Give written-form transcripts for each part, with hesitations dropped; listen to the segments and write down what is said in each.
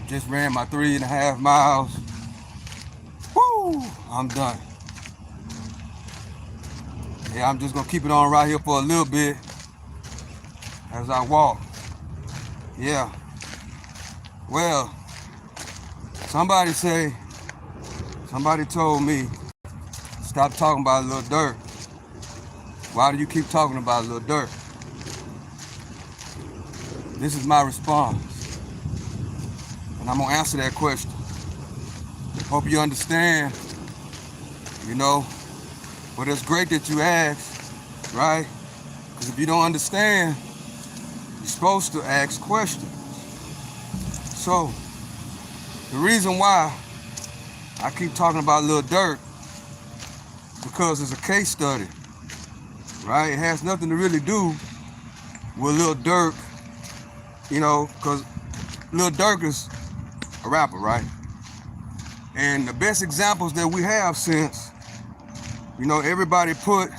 Just ran my 3.5 miles. Woo! I'm done. Yeah, I'm just gonna keep it on right here for a little bit as I walk. Yeah. Well, somebody told me, stop talking about Lil Durk. Why do you keep talking about Lil Durk? This is my response, and I'm gonna answer that question. Hope you understand, but it's great that you asked, right? Because if you don't understand, you're supposed to ask questions. So, the reason why I keep talking about Lil Durk, because it's a case study, right? It has nothing to really do with Lil Durk, because Lil Durk is a rapper, right? And the best examples that we have since, everybody put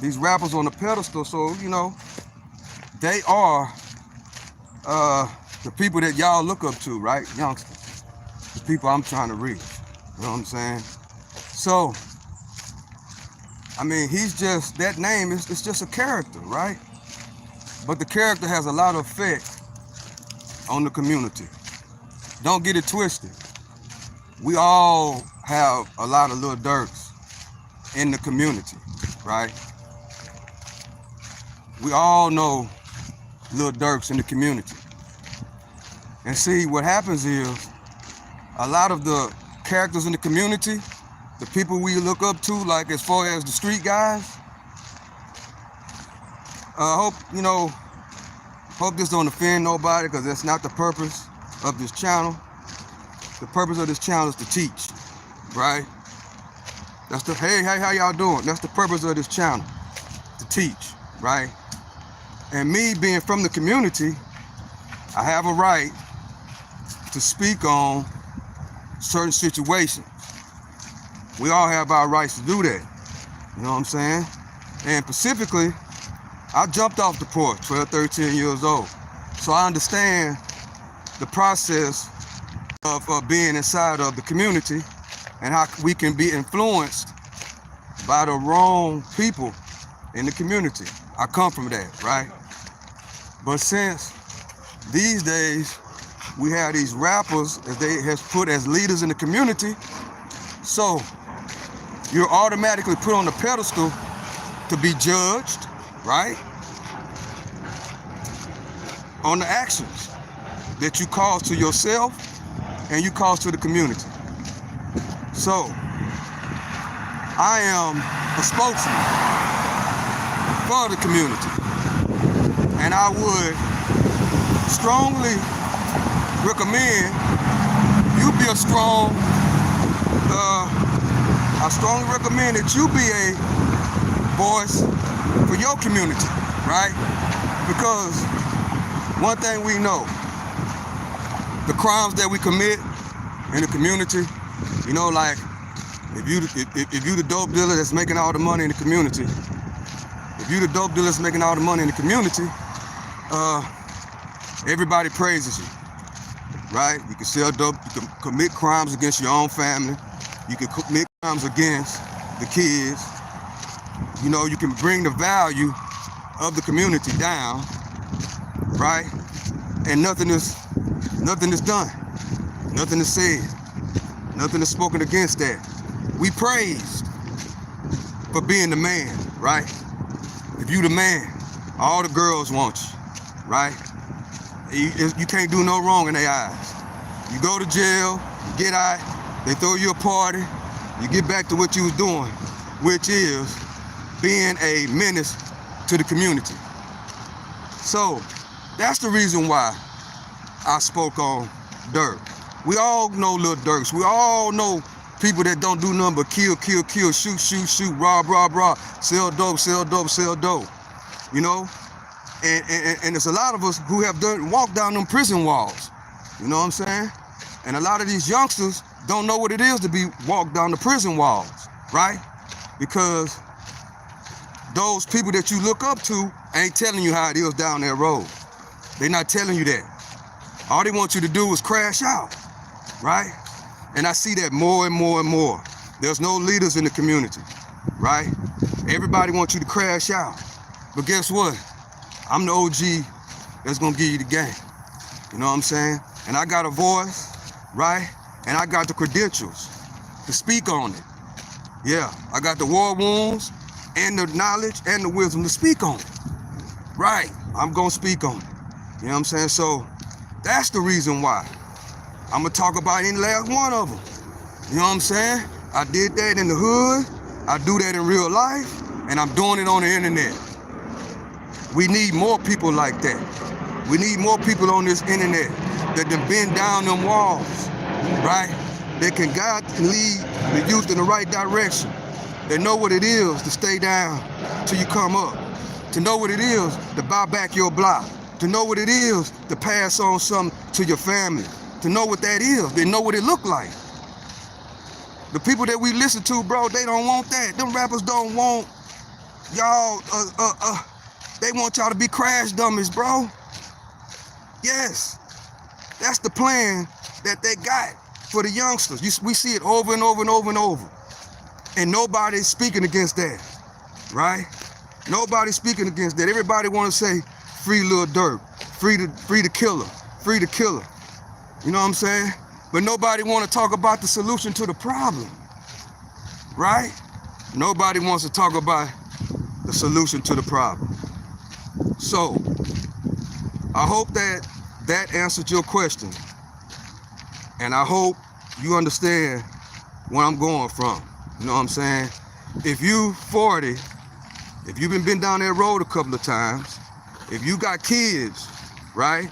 these rappers on the pedestal, so, they are the people that y'all look up to, right? Youngsters. The people I'm trying to reach. You know what I'm saying? So, he's just, that name is it's just a character, right? But the character has a lot of effect on the community. Don't get it twisted. We all have a lot of Lil Durks in the community, right? We all know Lil Durks in the community. And see, what happens is, a lot of the characters in the community, the people we look up to, like as far as the street guys, hope this don't offend nobody, because that's not the purpose of this channel. The purpose of this channel is to teach, right? That's the, hey, how y'all doing? That's the purpose of this channel, to teach, right? And me being from the community, I have a right to speak on certain situations. We all have our rights to do that. You know what I'm saying? And specifically, I jumped off the porch, 12, 13 years old. So I understand the process of being inside of the community and how we can be influenced by the wrong people in the community. I come from that, right? But since these days, we have these rappers that they has put as leaders in the community, so you're automatically put on the pedestal to be judged, right? On the actions that you cause to yourself and you cause to the community. So, I am a spokesman for the community. And I would strongly recommend you be a strong, I strongly recommend that you be a voice for your community, right? Because one thing we know, the crimes that we commit in the community, like if you the dope dealer that's making all the money in the community, if you the dope dealer that's making all the money in the community, everybody praises you, right? You can sell dope, you can commit crimes against your own family, you can commit crimes against the kids, you can bring the value of the community down, right? And nothing is done, nothing is said, nothing is spoken against that. We praised for being the man, right? If you the man, all the girls want you, right? You can't do no wrong in their eyes. You go to jail, you get out, they throw you a party, you get back to what you was doing, which is being a menace to the community. So that's the reason why I spoke on Durk. We all know Lil Durks. We all know people that don't do nothing but kill, shoot, rob, sell dope. And there's a lot of us who have walked down them prison walls. You know what I'm saying? And a lot of these youngsters don't know what it is to be walked down the prison walls, right? Because those people that you look up to ain't telling you how it is down that road. They're not telling you that. All they want you to do is crash out, right? And I see that more and more and more. There's no leaders in the community, right? Everybody wants you to crash out. But guess what? I'm the OG that's gonna give you the game. You know what I'm saying? And I got a voice, right? And I got the credentials to speak on it. Yeah, I got the war wounds and the knowledge and the wisdom to speak on it. Right, I'm gonna speak on it. You know what I'm saying? So that's the reason why. I'm gonna talk about any last one of them. You know what I'm saying? I did that in the hood, I do that in real life, and I'm doing it on the internet. We need more people like that. We need more people on this internet that can bend down them walls, right? They can guide and lead the youth in the right direction. They know what it is to stay down till you come up. To know what it is to buy back your block. To know what it is to pass on something to your family. To know what that is. They know what it look like. The people that we listen to, bro, they don't want that. Them rappers don't want y'all, they want y'all to be crash dummies, bro. Yes, that's the plan that they got for the youngsters. We see it over and over and over and over. And nobody's speaking against that, right? Nobody's speaking against that. Everybody want to say, free Lil Durk, free the killer, free the killer. You know what I'm saying? But nobody want to talk about the solution to the problem, right? Nobody wants to talk about the solution to the problem. So, I hope that answered your question. And I hope you understand where I'm going from. You know what I'm saying? If you 40, if you've been down that road a couple of times, if you got kids, right?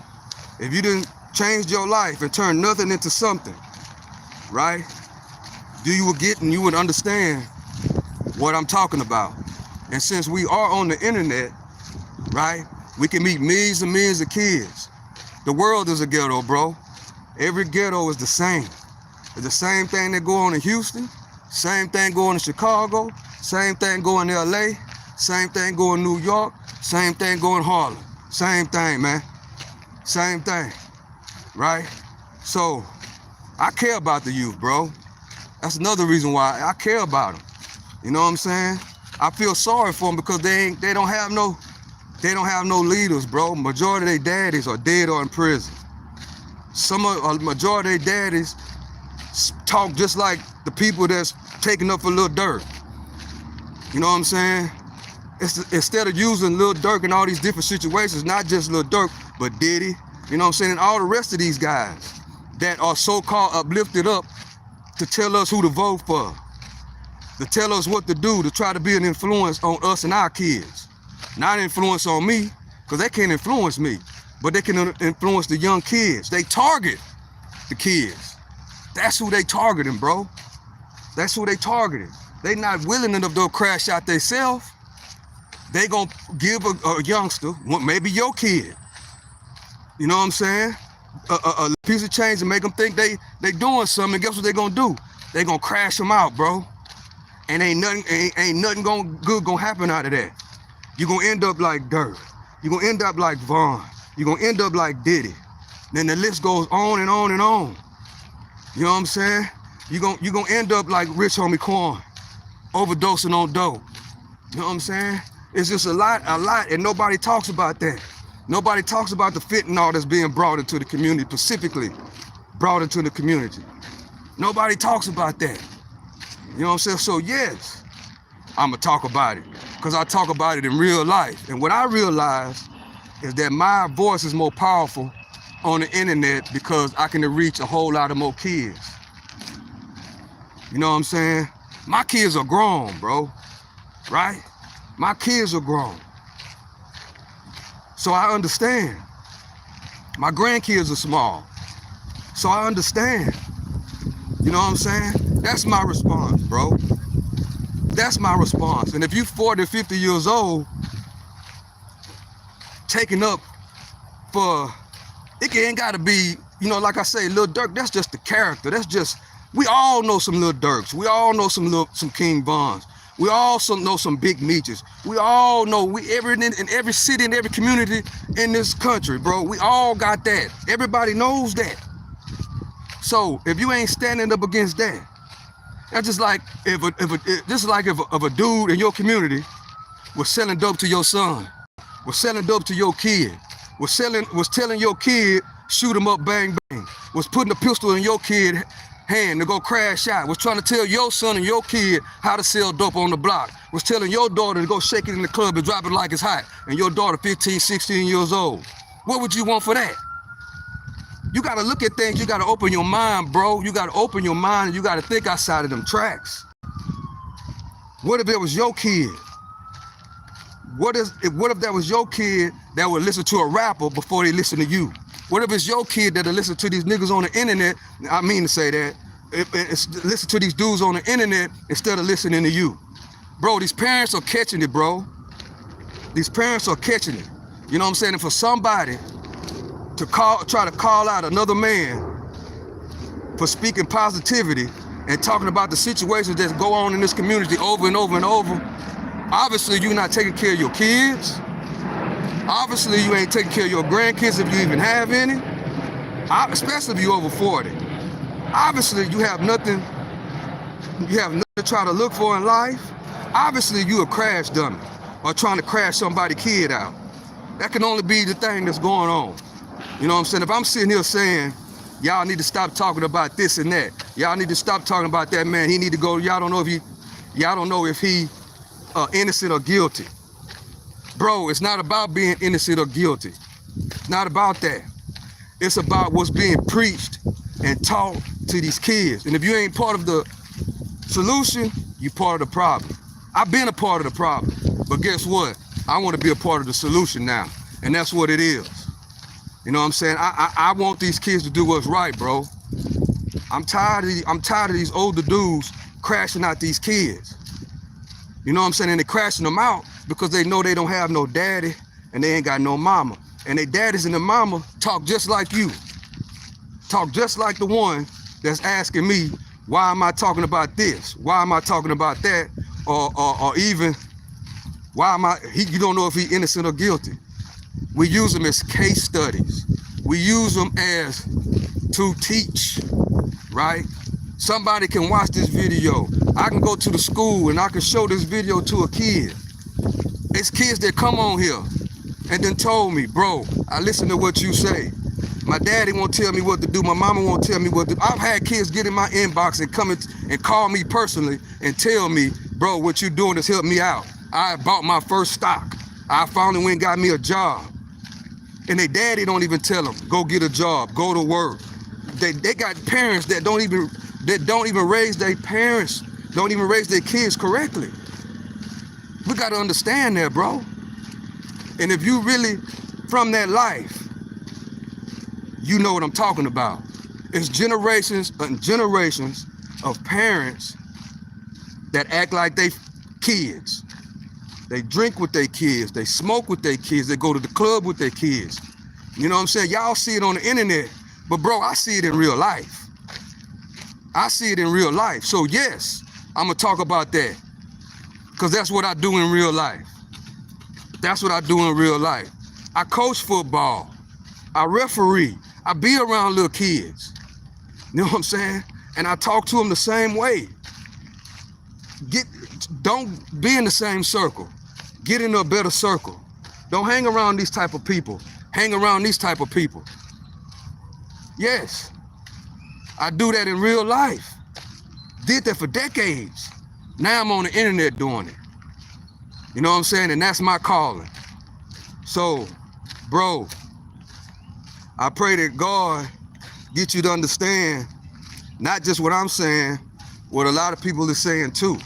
If you didn't change your life and turn nothing into something, right? You would get and you would understand what I'm talking about. And since we are on the internet, right? We can meet millions and millions of kids. The world is a ghetto, bro. Every ghetto is the same. It's the same thing that go on in Houston, same thing going in Chicago, same thing going in LA, same thing going in New York, same thing going in Harlem. Same thing, man. Same thing, right? So, I care about the youth, bro. That's another reason why I care about them. You know what I'm saying? I feel sorry for them because they don't have no leaders, bro. Majority of their daddies are dead or in prison. Majority of their daddies talk just like the people that's taking up for Lil Durk. You know what I'm saying? Instead of using Lil Durk in all these different situations, not just Lil Durk, but Diddy, you know what I'm saying, and all the rest of these guys that are so-called uplifted up to tell us who to vote for, to tell us what to do, to try to be an influence on us and our kids. Not an influence on me, because they can't influence me, but they can influence the young kids. They target the kids. That's who they targeting, bro. That's who they targeting. They not willing enough to crash out themselves. They gonna give a youngster, maybe your kid, you know what I'm saying, a piece of change and make them think they doing something. And guess what they gonna do? They gonna crash them out, bro. And ain't nothing good gonna happen out of that. You're gonna end up like Durk. You're gonna end up like Vaughn. You're gonna end up like Diddy. Then the list goes on and on and on. You know what I'm saying? You're gonna end up like Rich Homie Quan, overdosing on dope. You know what I'm saying? It's just a lot, and nobody talks about that. Nobody talks about the fentanyl that's being brought into the community, specifically brought into the community. Nobody talks about that. You know what I'm saying? So yes, I'ma talk about it, because I talk about it in real life. And what I realize is that my voice is more powerful on the internet because I can reach a whole lot of more kids. You know what I'm saying? My kids are grown, bro, right? My kids are grown. So I understand. My grandkids are small. So I understand. You know what I'm saying? That's my response, bro. That's my response. And if you 40, 50 years old, taking up for, it ain't gotta be, you know, like I say, Lil Durk, that's just the character. That's just, we all know some Lil Durks. We all know some King Vons. We also know some big meechers. We all know in every city, in every community in this country, bro. We all got that. Everybody knows that. So if you ain't standing up against that, that's just like if a dude in your community was selling dope to your son, was selling dope to your kid, was telling your kid, shoot him up, bang, bang, was putting a pistol in your kid's hand to go crash out, was trying to tell your son and your kid how to sell dope on the block, was telling your daughter to go shake it in the club and drop it like it's hot, and your daughter 15, 16 years old. What would you want for that? You gotta look at things, you gotta open your mind, bro. You gotta open your mind and you gotta think outside of them tracks. What if it was your kid? What if that was your kid that would listen to a rapper before they listen to you? What if it's your kid that'll listen to these niggas on the internet? I mean to say that. Listen to these dudes on the internet instead of listening to you. Bro, these parents are catching it, bro. These parents are catching it. You know what I'm saying? And for somebody to try to call out another man for speaking positivity and talking about the situations that go on in this community over and over and over, obviously you're not taking care of your kids. Obviously you ain't taking care of your grandkids if you even have any, especially if you're over 40. Obviously you have nothing to try to look for in life. Obviously you a crash dummy or trying to crash somebody's kid out. That can only be the thing that's going on. You know what I'm saying? If I'm sitting here saying, y'all need to stop talking about this and that, y'all need to stop talking about that man, he need to go, y'all don't know if he innocent or guilty. Bro, it's not about being innocent or guilty. It's not about that. It's about what's being preached and taught to these kids. And if you ain't part of the solution, you're part of the problem. I've been a part of the problem, but guess what? I want to be a part of the solution now, and that's what it is. You know what I'm saying? I want these kids to do what's right, bro. I'm tired of these older dudes crashing out these kids. You know what I'm saying? And they're crashing them out because they know they don't have no daddy and they ain't got no mama. And their daddies and their mama talk just like you. Talk just like the one that's asking me, why am I talking about this? Why am I talking about that? Or even, you don't know if he's innocent or guilty. We use them as case studies. We use them as to teach, right? Somebody can watch this video. I can go to the school and I can show this video to a kid. It's kids that come on here and then told me, bro, I listen to what you say. My daddy won't tell me what to do. My mama won't tell me what to do. I've had kids get in my inbox and come and call me personally and tell me, bro, what you doing has helped me out. I bought my first stock. I finally went and got me a job. And their daddy don't even tell them, go get a job, go to work. They got parents that don't even raise their parents, don't even raise their kids correctly. We got to understand that, bro. And if you really from that life, you know what I'm talking about. It's generations and generations of parents that act like they kids. They drink with their kids, they smoke with their kids, they go to the club with their kids. You know what I'm saying? Y'all see it on the internet, but bro, I see it in real life. I see it in real life. So yes, I'm gonna talk about that because that's what I do in real life. That's what I do in real life. I coach football, I referee, I be around little kids. You know what I'm saying? And I talk to them the same way. Don't be in the same circle. Get into a better circle. Don't hang around these type of people. Hang around these type of people. Yes, I do that in real life. Did that for decades. Now I'm on the internet doing it. You know what I'm saying? And that's my calling. So, bro, I pray that God get you to understand not just what I'm saying, what a lot of people are saying too.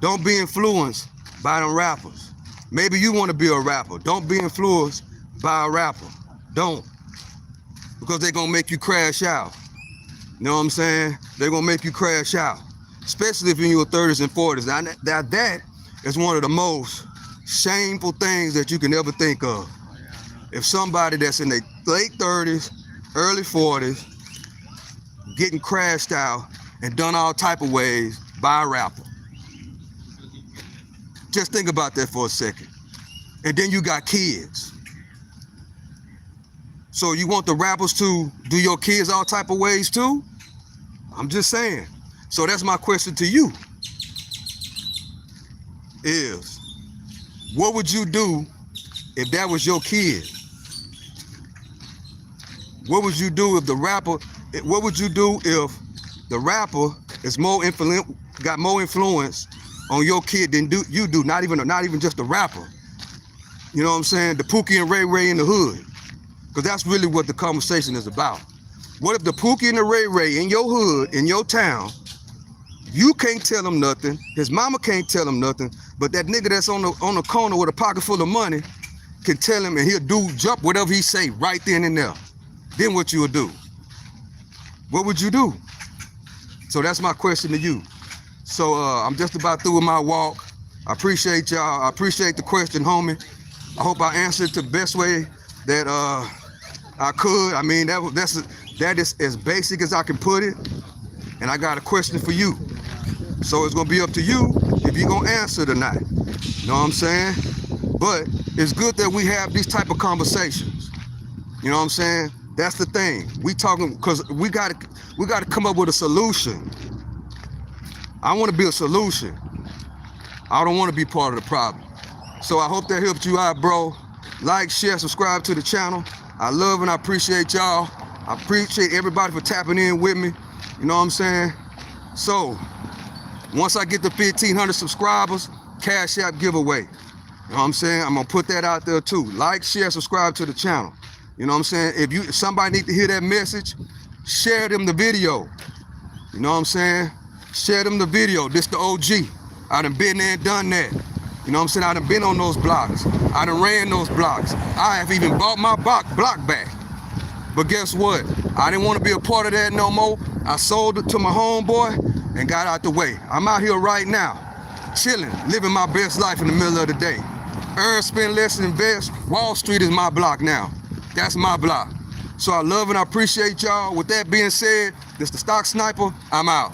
Don't be influenced by them rappers. Maybe you want to be a rapper. Don't be influenced by a rapper. Don't. Because they're going to make you crash out. You know what I'm saying? They're going to make you crash out. Especially if you're in your 30s and 40s. Now that is one of the most shameful things that you can ever think of. If somebody that's in their late 30s, early 40s, getting crashed out and done all type of ways by a rapper. Just think about that for a second. And then you got kids. So you want the rappers to do your kids all type of ways too? I'm just saying. So that's my question to you is, what would you do if that was your kid? What would you do if the rapper, what would you do if the rapper is got more influence on your kid than you do, not even just the rapper. You know what I'm saying? The Pookie and Ray Ray in the hood. Because that's really what the conversation is about. What if the Pookie and the Ray Ray in your hood, in your town, you can't tell him nothing, his mama can't tell him nothing, but that nigga that's on the corner with a pocket full of money can tell him, and he'll jump whatever he say right then and there. Then what you would do? What would you do? So that's my question to you. So I'm just about through with my walk. I appreciate y'all. I appreciate the question, homie. I hope I answered the best way that I could. I mean, that is as basic as I can put it. And I got a question for you. So it's gonna be up to you if you're gonna answer it or not. You know what I'm saying? But it's good that we have these type of conversations. You know what I'm saying? That's the thing. We talking because we gotta come up with a solution. I want to be a solution. I don't want to be part of the problem. So I hope that helped you out, bro. Like, share, subscribe to the channel. I love and I appreciate y'all. I appreciate everybody for tapping in with me. You know what I'm saying? So once I get to 1,500 subscribers, Cash App giveaway. You know what I'm saying? I'm gonna put that out there too. Like, share, subscribe to the channel. You know what I'm saying? If somebody need to hear that message, share them the video. You know what I'm saying? Share them the video. This the OG. I done been there and done that. You know what I'm saying? I done been on those blocks. I done ran those blocks. I have even bought my block back. But guess what? I didn't want to be a part of that no more. I sold it to my homeboy and got out the way. I'm out here right now, chilling, living my best life in the middle of the day. Earn, spend less, invest. Wall Street is my block now. That's my block. So I love and I appreciate y'all. With that being said, this the Stock Sniper. I'm out.